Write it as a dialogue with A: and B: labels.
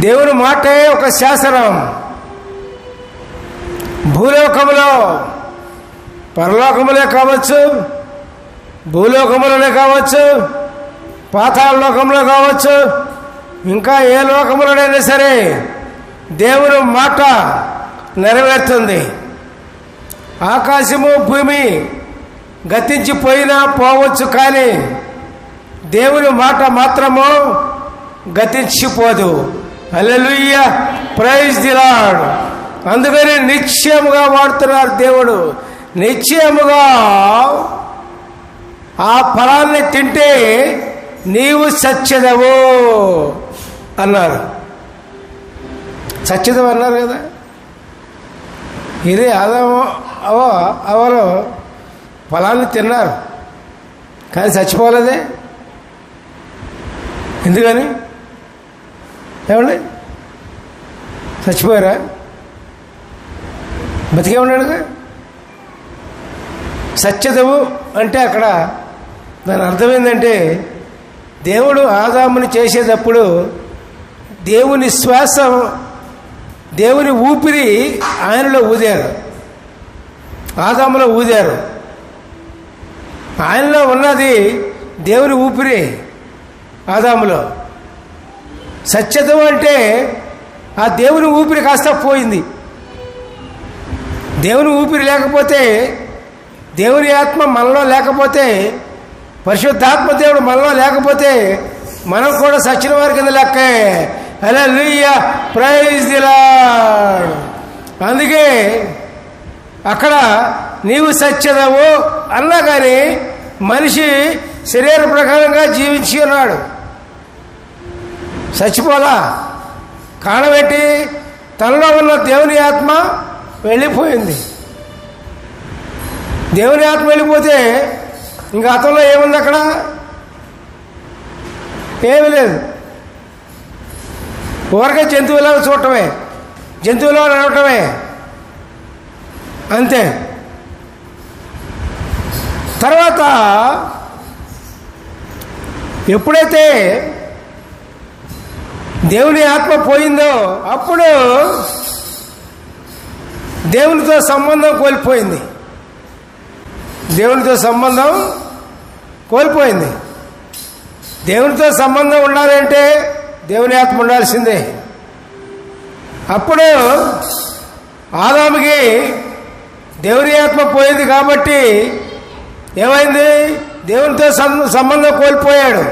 A: దేవుని మాటే ఒక శాసనం. భూలోకములో, పరలోకములే కావచ్చు, భూలోకములనే కావచ్చు, పాతాళ లోకంలో కావచ్చు, ఇంకా ఏ లోకములోనైనా సరే దేవుని మాట నెరవేరుతుంది. ఆకాశము భూమి గతించిపోయినా పోవచ్చు, కానీ దేవుని మాట మాత్రము గతించిపోదు. హల్లెలూయా, ప్రైజ్ ది లార్డ్. అందుకని నిశ్చయముగా వాడుతున్నారు దేవుడు. నిశ్చయముగా ఆ ఫలాన్ని తింటే నీవు సత్యదవు అన్నారు. సత్యదవు అన్నారు కదా. ఇది అవలో ఫలాన్ని తిన్నారు, కానీ చచ్చిపోలేదే. ఎందుకని? ఏమండి, చచ్చిపోయారా? బతికే ఉన్నాడుగా. సత్యదవు అంటే అక్కడ దాని అర్థం ఏంటంటే, దేవుడు ఆదాముని చేసేటప్పుడు దేవుని శ్వాస, దేవుని ఊపిరి ఆయనలో ఊదారు, ఆదాములో ఊదారు. ఆయనలో ఉన్నది దేవుని ఊపిరి ఆదాములో. సత్యత్వం అంటే ఆ దేవుని ఊపిరి కాస్త పోయింది. దేవుని ఊపిరి లేకపోతే, దేవుని ఆత్మ మనలో లేకపోతే, పరిశుద్ధాత్మ దేవుడు మనలో లేకపోతే మనం కూడా సచ్చిన వారి కింద లెక్కే. హల్లెలూయా, ప్రైజ్ ది లార్డ్. అందుకే అక్కడ నీవు సత్యదవు అన్నా కానీ మనిషి శరీర ప్రకారంగా జీవించి ఉన్నాడు, చచ్చిపోలా. కారణం ఏంటి? తనలో ఉన్న దేవుని ఆత్మ వెళ్ళిపోయింది. దేవుని ఆత్మ వెళ్ళిపోతే ఇంకా అతనిలో ఏముంది? అక్కడ ఏమీ లేదు. ఊరకే జంతువులా చూడటమే, జంతువులో నడవటమే, అంతే. తర్వాత ఎప్పుడైతే దేవుని ఆత్మ పోయిందో అప్పుడు దేవునితో సంబంధం కోల్పోయింది. దేవునితో సంబంధం కోల్పోయింది. దేవునితో సంబంధం ఉండాలంటే దేవుని ఆత్మ ఉండాల్సిందే. అప్పుడు ఆదాముకి దేవుని ఆత్మ పోయింది కాబట్టి ఏమైంది? దేవునితో సంబంధం కోల్పోయాడు.